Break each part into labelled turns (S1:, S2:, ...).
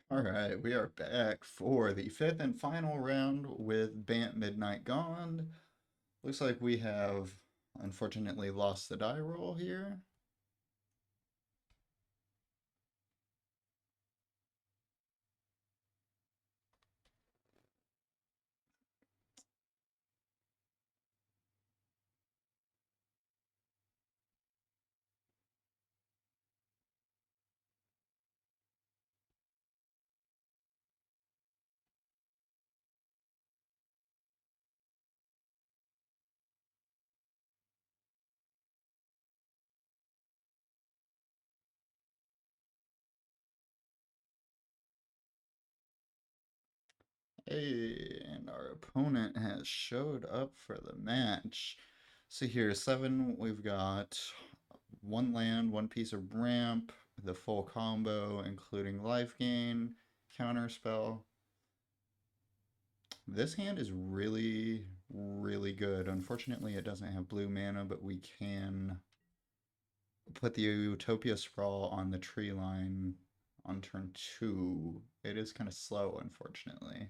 S1: All right, we are back for the fifth and final round with Bant Midnight Gond. Looks like we have unfortunately lost the die roll here. Hey, and our opponent has showed up for the match. See here, seven, we've got one land, one piece of ramp, the full combo, including life gain, counter spell. This hand is really, really good. Unfortunately, it doesn't have blue mana, but we can put the Utopia Sprawl on the tree line on turn two. It is kind of slow, unfortunately.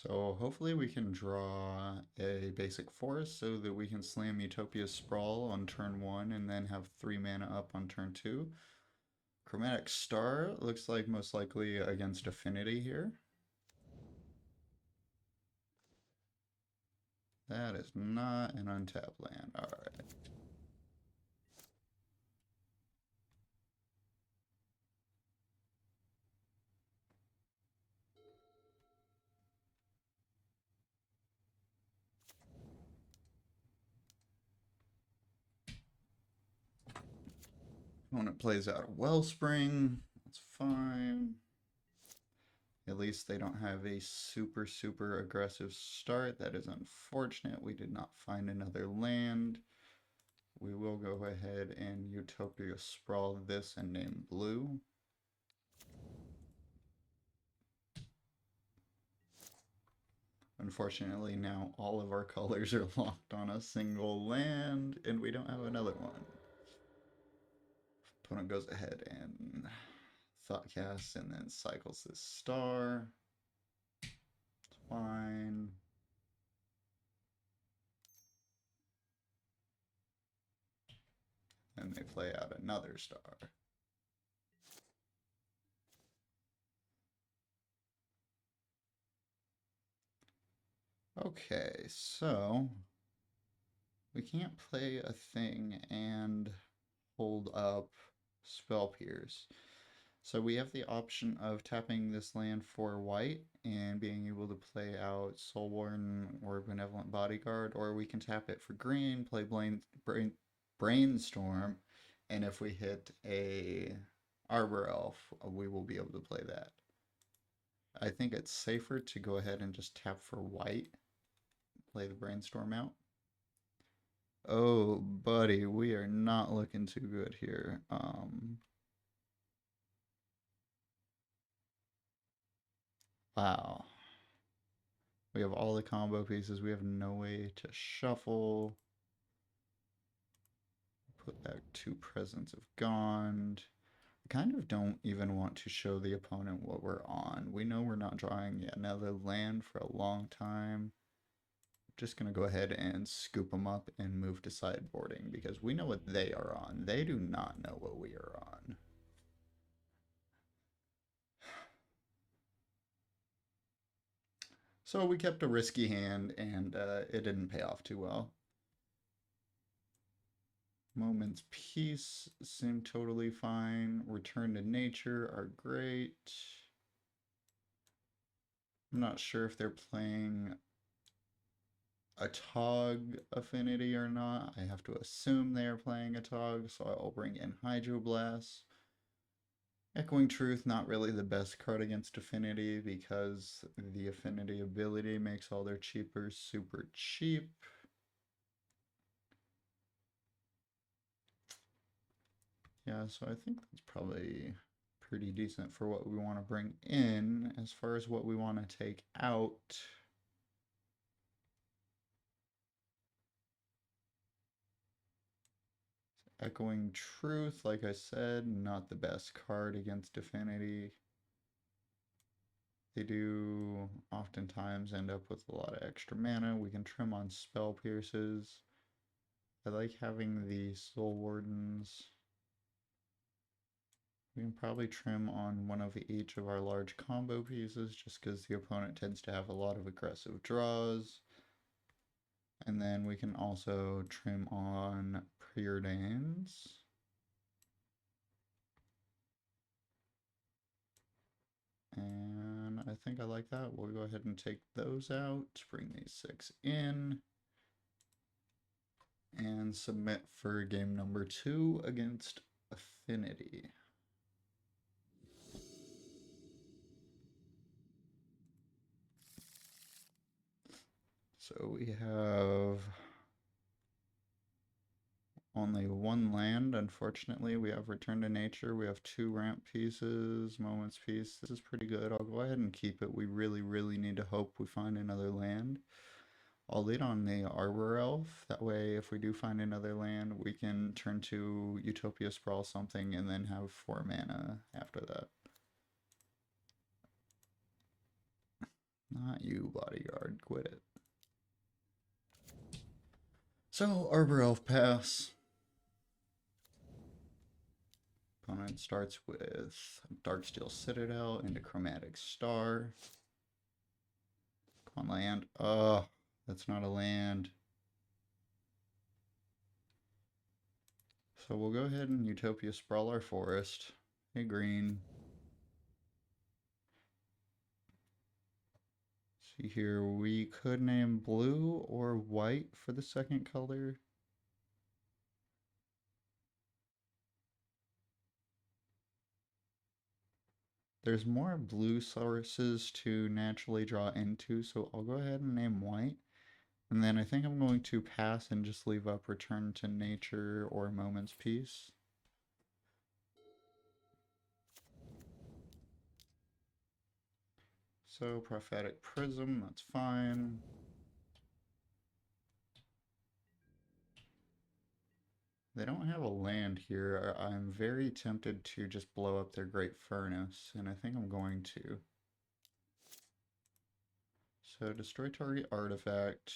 S1: So hopefully we can draw a basic forest so that we can slam Utopia Sprawl on turn one and then have 3 mana up on turn two. Chromatic Star looks like most likely against Affinity here. That is not an untapped land. Alright. Opponent plays out a Wellspring. That's fine. At least they don't have a super, super aggressive start. That is unfortunate. We did not find another land. We will go ahead and Utopia Sprawl this and name blue. Unfortunately, now all of our colors are locked on a single land, and we don't have another one. Opponent goes ahead and thought casts and then cycles this star. It's fine. And they play out another star. Okay, so we can't play a thing and hold up Spell Pierce. So we have the option of tapping this land for white and being able to play out Soulborn or Benevolent Bodyguard, or we can tap it for green, play Brainstorm, and if we hit a Arbor Elf, we will be able to play that. I think it's safer to go ahead and just tap for white, play the Brainstorm out. Oh, buddy, we are not looking too good here. Wow. We have all the combo pieces. We have no way to shuffle. Put back 2 Presence of Gond. I kind of don't even want to show the opponent what we're on. We know we're not drawing yet another land for a long time. Just going to go ahead and scoop them up and move to sideboarding because we know what they are on. They do not know what we are on. So we kept a risky hand and it didn't pay off too well. Moment's Peace seem totally fine. Return to Nature are great. I'm not sure if they're playing a Tog affinity or not. I have to assume they are playing a Tog, so I'll bring in Hydroblast. Echoing Truth, not really the best card against Affinity because the Affinity ability makes all their cheapers super cheap. Yeah, so I think that's probably pretty decent for what we want to bring in. As far as what we want to take out, Echoing Truth, like I said, not the best card against Affinity. They do oftentimes end up with a lot of extra mana. We can trim on Spell Pierces. I like having the Soul Wardens. We can probably trim on one of each of our large combo pieces just because the opponent tends to have a lot of aggressive draws. And then we can also trim on Preordains. And I think I like that. We'll go ahead and take those out, bring these 6 in, and submit for game number 2 against Affinity. So we have only 1 land, unfortunately. We have Return to Nature, we have 2 ramp pieces, Moments Piece. This is pretty good. I'll go ahead and keep it. We really need to hope we find another land. I'll lead on the Arbor Elf. That way, if we do find another land, we can turn to Utopia Sprawl something and then have 4 mana after that. Not you, Bodyguard. Quit it. So, Arbor Elf pass. Opponent starts with Darksteel Citadel into Chromatic Star. Come on, land. Oh, that's not a land. So we'll go ahead and Utopia Sprawl our forest. Hey, green. See here, we could name blue or white for the second color. There's more blue sources to naturally draw into, so I'll go ahead and name white. And then I think I'm going to pass and just leave up Return to Nature or Moments Peace. So Prophetic Prism, that's fine. They don't have a land here. I'm very tempted to just blow up their Great Furnace, and I think I'm going to. So destroy target artifact,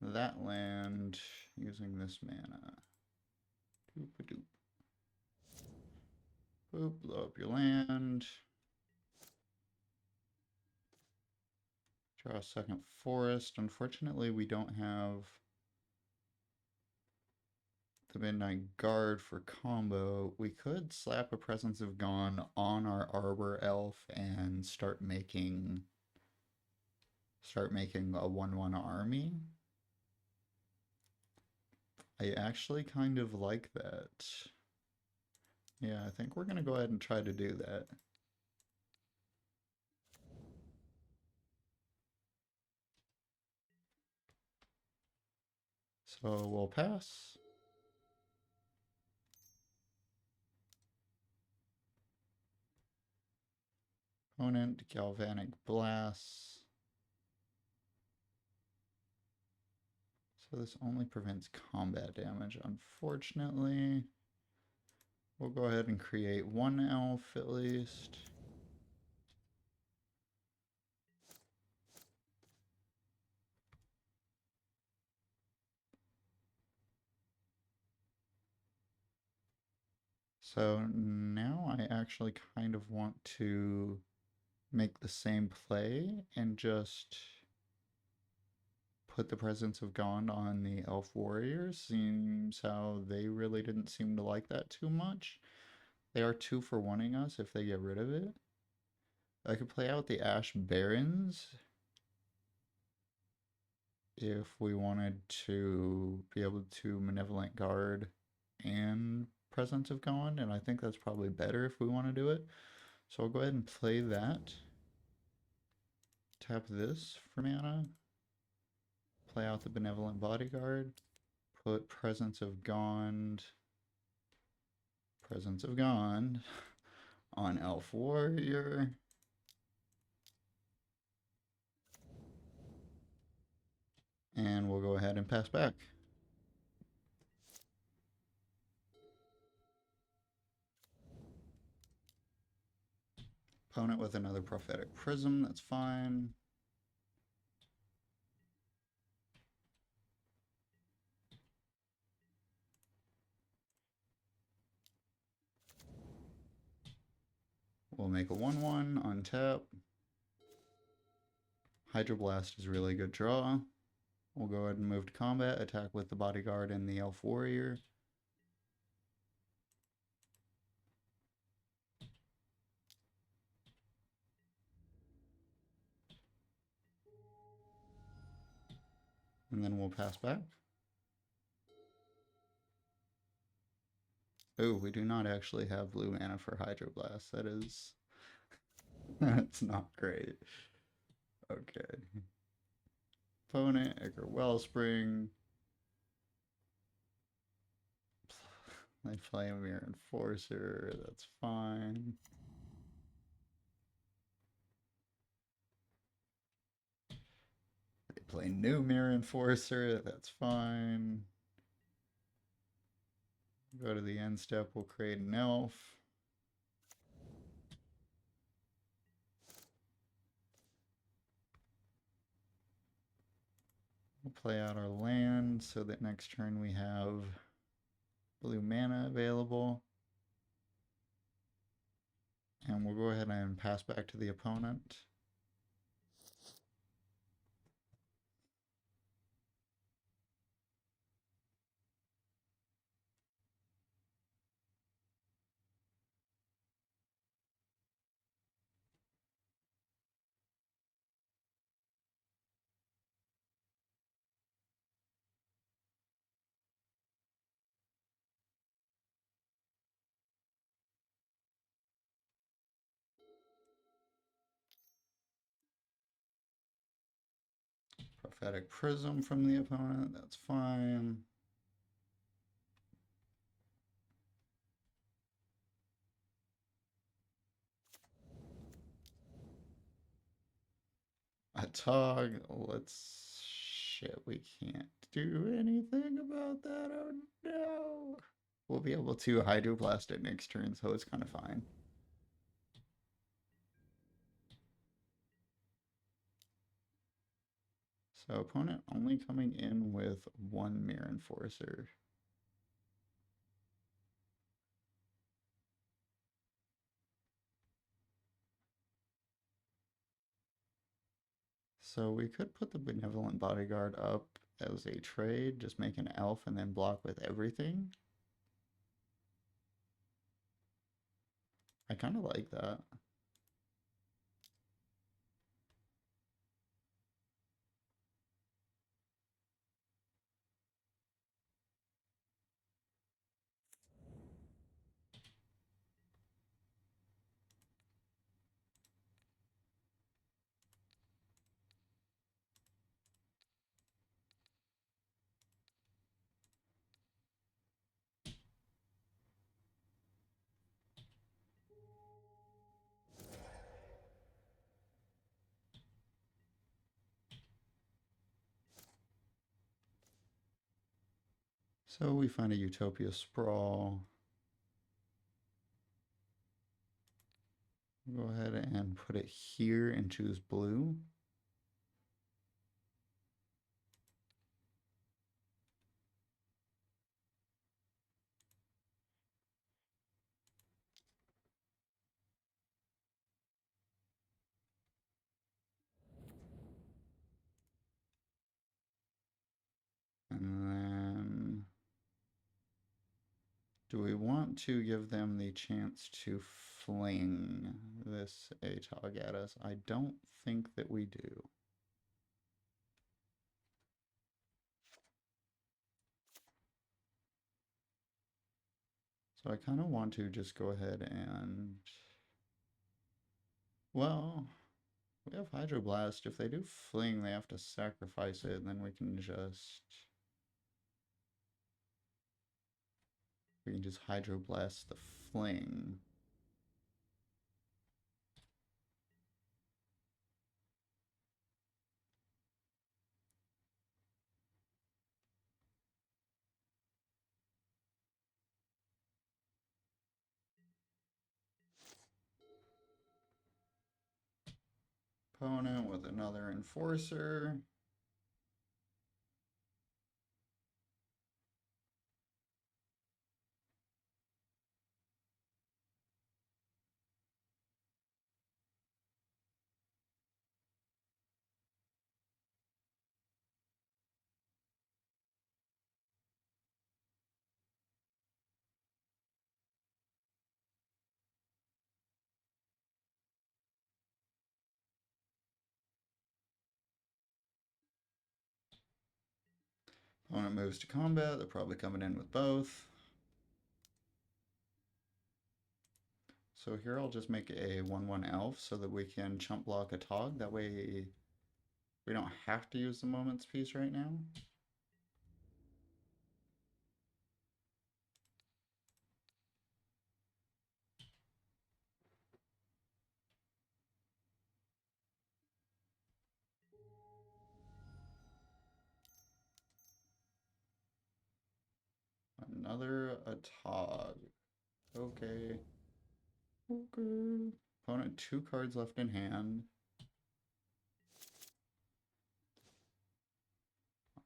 S1: that land, using this mana. Doop-a-doop. Boop, blow up your land. Draw a second forest. Unfortunately, we don't have the Midnight Guard for combo. We could slap a Presence of Gone on our Arbor Elf and start making a 1/1 army. I actually kind of like that. Yeah, I think we're gonna go ahead and try to do that. So we'll pass. Opponent, Galvanic Blast. So this only prevents combat damage, unfortunately. We'll go ahead and create 1 elf at least. So now I actually kind of want to make the same play and just put the Presence of Gond on the Elf Warriors. Seems how they really didn't seem to like that too much. They are 2 for 1-ing us if they get rid of it. I could play out the Ash Barons if we wanted to be able to Malevolent Guard and Presence of Gond, and I think that's probably better if we want to do it. So I'll go ahead and play that. Tap this for mana. Play out the Benevolent Bodyguard. Put Presence of Gond on Elf Warrior. And we'll go ahead and pass back. Opponent with another Prophetic Prism, that's fine. We'll make a 1/1, untap. Hydroblast is a really good draw. We'll go ahead and move to combat, attack with the Bodyguard and the Elf Warrior. And then we'll pass back. Oh, we do not actually have blue mana for Hydroblast. That is... that's not great. Okay. Opponent, Ichor Wellspring. They play a Mirror Enforcer, that's fine. They play new Mirror Enforcer, that's fine. Go to the end step, we'll create an elf. We'll play out our land so that next turn we have blue mana available. And we'll go ahead and pass back to the opponent. Prophetic Prism from the opponent, that's fine. A Tog, let's... shit, we can't do anything about that, oh no! We'll be able to Hydroblast it next turn, so it's kind of fine. So opponent only coming in with one Mirror Enforcer. So we could put the Benevolent Bodyguard up as a trade, just make an elf and then block with everything. I kind of like that. So we find a Utopia Sprawl. Go ahead and put it here and choose blue. And then do we want to give them the chance to fling this ATOG at us? I don't think that we do. So I kind of want to just go ahead and... well, we have Hydroblast. If they do fling, they have to sacrifice it, and then we can just... Hydroblast the fling. Opponent with another enforcer. Opponent moves to combat. They're probably coming in with both. So here I'll just make a 1/1 elf so that we can chump block a Tog. That way we don't have to use the Moment's Peace right now. Another a Tog. Okay. Okay. Opponent 2 cards left in hand.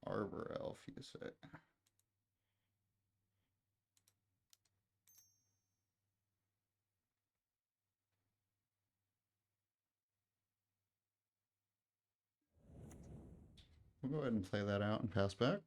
S1: Arbor Elf, you say. We'll go ahead and play that out and pass back.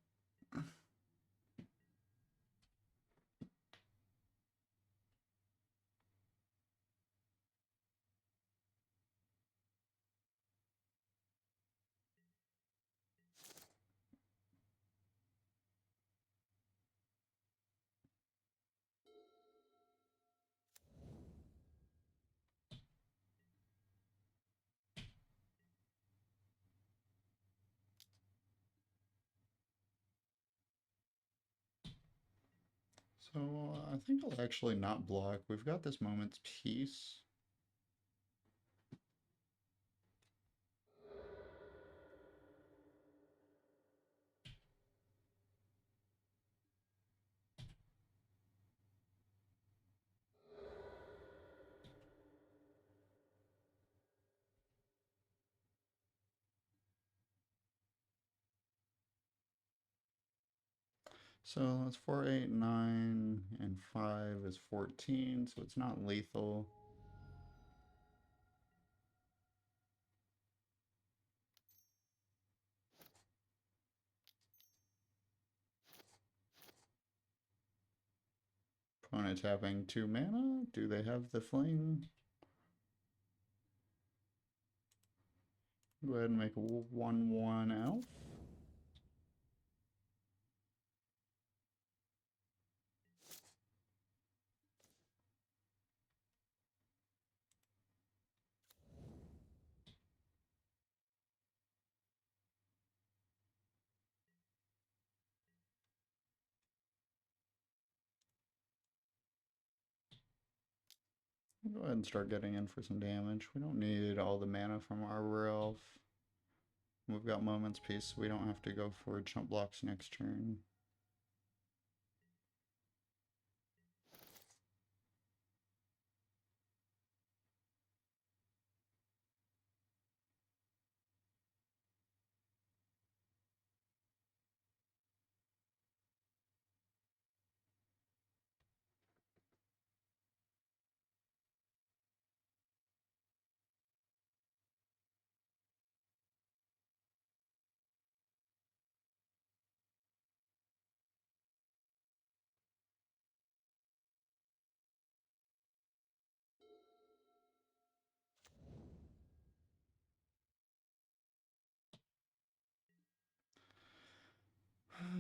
S1: So I think I'll actually not block. We've got this Moment's Peace. So that's 4, 8, 9, and 5 is 14, so it's not lethal. Opponent tapping 2 mana. Do they have the fling? Go ahead and make a 1/1 elf. Go ahead and start getting in for some damage. We don't need all the mana from Arbor Elf. We've got Moment's Peace, so we don't have to go for chump blocks next turn.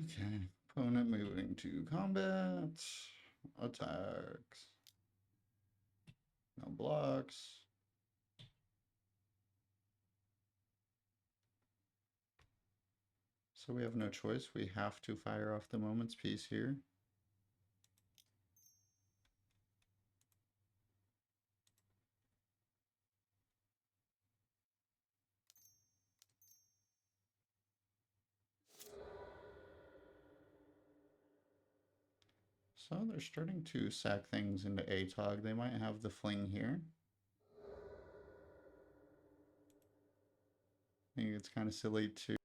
S1: Okay, opponent moving to combat. Attacks. No blocks. So we have no choice. We have to fire off the Moment's Peace here. So they're starting to sack things into ATOG. They might have the fling here. think it's kind of silly to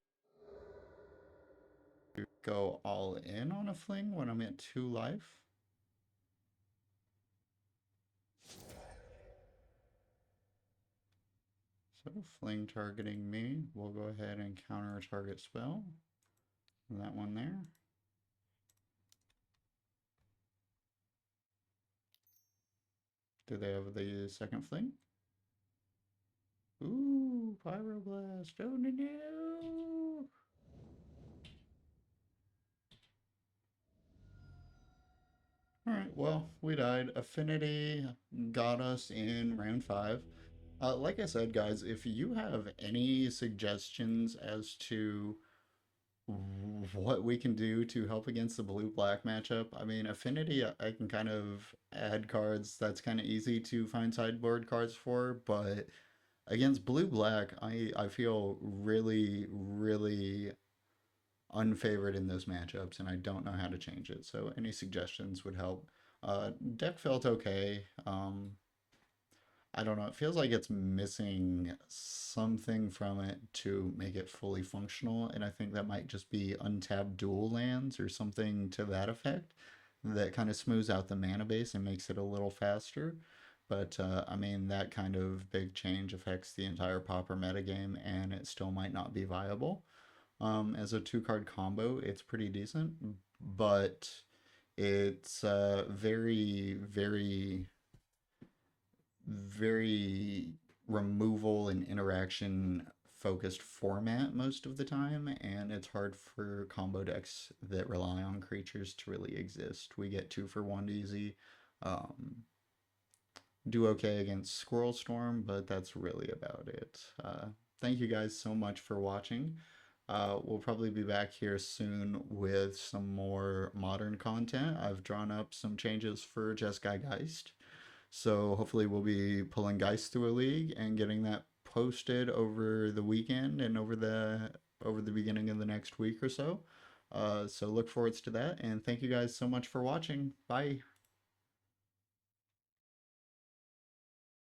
S1: go all in on a fling when I'm at 2 life. So fling targeting me, we'll go ahead and counter a target spell. That one there. Do they have the second fling? Ooh, Pyroblast. Oh no! Alright, well, we died. Affinity got us in round 5. Like I said, guys, if you have any suggestions as to what we can do to help against the blue-black matchup, I mean, Affinity, I can kind of add cards. That's kind of easy to find sideboard cards for, but against blue-black, I feel really, really unfavored in those matchups, and I don't know how to change it. So any suggestions would help. Deck felt okay. I don't know. It feels like it's missing something from it to make it fully functional, and I think that might just be untapped dual lands or something to that effect that kind of smooths out the mana base and makes it a little faster. But I mean, that kind of big change affects the entire Pauper metagame, and it still might not be viable. As a 2-card combo, it's pretty decent, but it's very, very, very removal and interaction focused format most of the time, and it's hard for combo decks that rely on creatures to really exist. We get 2-for-1 easy. Do okay against Squirrel Storm, but that's really about it. Thank you guys so much for watching. We'll probably be back here soon with some more modern content. I've drawn up some changes for Jeskai Geist. So hopefully we'll be pulling Geist through a league and getting that posted over the weekend and over the beginning of the next week or so. So look forward to that, and thank you guys so much for watching. Bye.